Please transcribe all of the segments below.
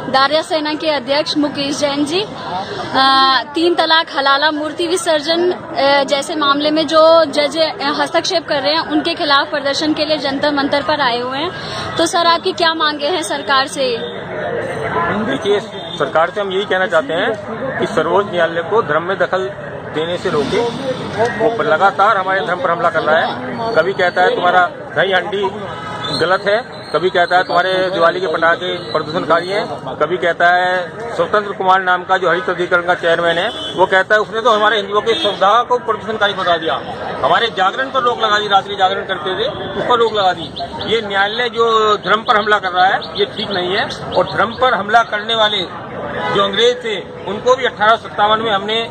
दारिया सेना के अध्यक्ष मुकेश जैन जी 3 तलाक हलाला मूर्ति विसर्जन जैसे मामले में जो जज हस्तक्षेप कर रहे हैं उनके खिलाफ प्रदर्शन के लिए जंतर मंतर पर आए हुए हैं। तो सर आपकी क्या मांगे हैं सरकार से? देखिए, सरकार से हम यही कहना चाहते हैं कि सर्वोच्च न्यायालय को धर्म में दखल देने से रोके। वो लगातार हमारे धर्म पर हमला कर रहा है। कभी कहता है तुम्हारा दही हंडी गलत है, कभी कहता है तुम्हारे दिवाली के पटाखे प्रदूषणकारी हैं, कभी कहता है स्वतंत्र कुमार नाम का जो हरित अधिकरण का चेयरमैन है वो कहता है उसने तो हमारे हिंदुओं के सौदा को प्रदूषणकारी बता दिया। हमारे जागरण पर रोक लगा दी, रात्रि जागरण करते थे उस पर रोक लगा दी। ये न्यायालय जो धर्म पर हमला कर रहा है ये ठीक नहीं है। और धर्म पर हमला करने वाले जो अंग्रेज थे उनको भी 1857 में हमने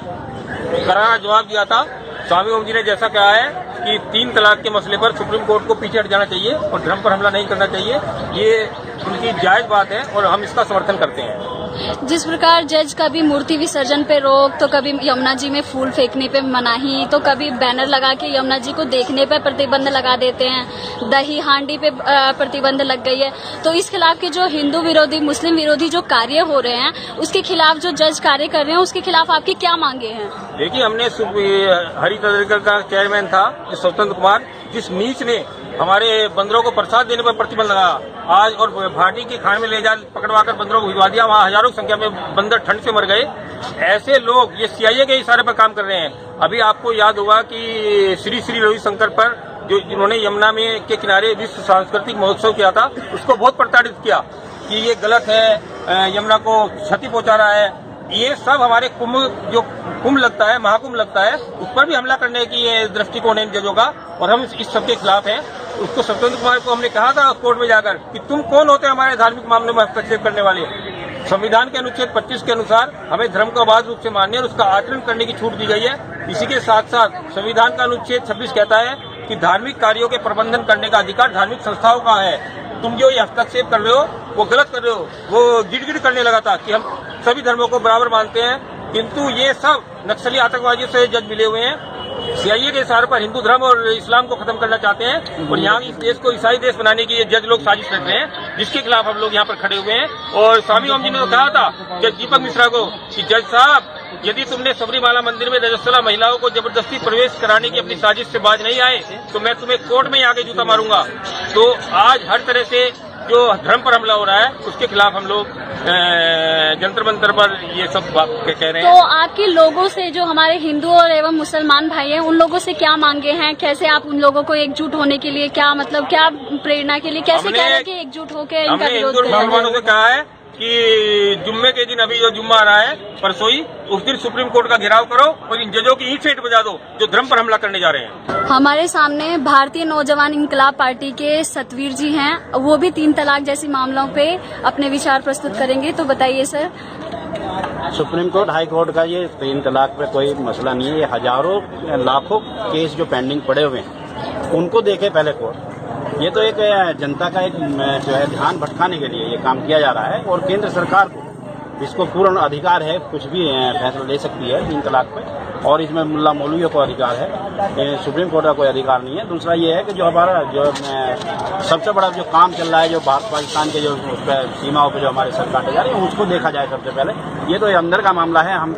करारा जवाब दिया था। स्वामी ओम जी ने जैसा कहा है कि 3 तलाक के मसले पर सुप्रीम कोर्ट को पीछे हट जाना चाहिए और धर्म पर हमला नहीं करना चाहिए। ये उनकी जायज बात है और हम इसका समर्थन करते हैं। जिस प्रकार जज कभी मूर्ति विसर्जन पे रोक, तो कभी यमुना जी में फूल फेंकने पे मनाही, तो कभी बैनर लगा के यमुना जी को देखने पे प्रतिबंध लगा देते हैं, दही हांडी पे प्रतिबंध लग गई है। तो इस खिलाफ के जो हिंदू विरोधी मुस्लिम विरोधी जो कार्य हो रहे हैं उसके खिलाफ जो जज कार्य कर रहे हैं उसके खिलाफ आपकी क्या मांगे हैं? देखिए, हमने हरित अधिकरण का चेयरमैन था स्वतंत्र कुमार, जिस नीच ने हमारे बंदरों को प्रसाद देने पर प्रतिबंध लगाया आज और भाटी की खान में ले जा पकड़वाकर बंदरों को भिजवा दिया। वहाँ हजारों की संख्या में बंदर ठंड से मर गए। ऐसे लोग ये CIA के इशारे पर काम कर रहे हैं। अभी आपको याद होगा कि श्री श्री रविशंकर पर जिन्होंने यमुना में के किनारे विश्व सांस्कृतिक महोत्सव किया था उसको बहुत प्रताड़ित किया कि ये गलत है, यमुना को क्षति पहुंचा रहा है। ये सब हमारे कुंभ लगता है, महाकुंभ लगता है, उस पर भी हमला करने की ये दृष्टिकोण है जजों का और हम इस सब के खिलाफ हैं। उसको स्वतंत्र कुमार को हमने कहा था कोर्ट में जाकर कि तुम कौन होते हैं हमारे धार्मिक मामलों में हस्तक्षेप करने वाले। संविधान के अनुच्छेद 25 के अनुसार हमें धर्म को अबाध रूप से मानने और उसका आचरण करने की छूट दी गई है। इसी के साथ साथ संविधान का अनुच्छेद 26 कहता है कि धार्मिक कार्यों के प्रबंधन करने का अधिकार धार्मिक संस्थाओं का है। तुम जो ये हस्तक्षेप कर रहे हो वो गलत कर रहे हो। वो गिड़गिड़ करने लगा था कि हम सभी धर्मों को बराबर मानते हैं, किंतु ये सब नक्सली आतंकवादियों से जज मिले हुए हैं। CIA के इशारे पर हिंदू धर्म और इस्लाम को खत्म करना चाहते हैं और यहाँ इस देश को ईसाई देश बनाने की ये जज लोग साजिश कर रहे हैं, जिसके खिलाफ हम लोग यहाँ पर खड़े हुए हैं। और स्वामी ओम जी ने तो कहा था जज दीपक मिश्रा को कि जज साहब, यदि तुमने सबरीमाला मंदिर में रजस्वला महिलाओं को जबरदस्ती प्रवेश कराने की अपनी साजिश से बाज नहीं आए तो मैं तुम्हें कोर्ट में आके जूता मारूंगा। तो आज हर तरह से जो धर्म पर हमला हो रहा है उसके खिलाफ हम लोग जंतर मंतर पर ये सब बात कह रहे हैं। तो आपके लोगों से जो हमारे हिंदू और एवं मुसलमान भाई हैं उन लोगों से क्या मांगे हैं? कैसे आप उन लोगों को एकजुट होने के लिए क्या मतलब क्या प्रेरणा के लिए कैसे कह रहे हैं कि एकजुट होकर इनका विरोध करें? हमने मुसलमानों से कहा है कि जुम्मे के दिन, अभी जो जुम्मा आ रहा है परसों ही, उस दिन सुप्रीम कोर्ट का घेराव करो और इन जजों की ईंट से ईंट बजा दो जो धर्म पर हमला करने जा रहे हैं। हमारे सामने भारतीय नौजवान इंकलाब पार्टी के सतवीर जी हैं, वो भी 3 तलाक जैसी मामलों पे अपने विचार प्रस्तुत करेंगे। तो बताइए sir. Supreme court high court का ये 3 तलाक पे कोई मसला नहीं है। ये हजारों लाखों केस जो पेंडिंग पड़े हुए हैं उनको देखे पहले कोर्ट। ये तो एक जनता का एक जो है ध्यान भटकाने के लिए ये काम किया जा रहा है और केंद्र सरकार को इसको पूर्ण अधिकार है, कुछ भी फैसला ले सकती है 3 तलाक पे और इसमें मुल्ला मौलवियों को अधिकार है, सुप्रीम कोर्ट का कोई अधिकार नहीं है। दूसरा ये है कि जो हमारा जो सबसे बड़ा जो काम चल रहा है जो भारत पाकिस्तान के जो उस पर सीमाओं पर जो हमारे सर काटे जा रहे हैं उसको देखा जाए सबसे पहले। ये तो अंदर का मामला है। हम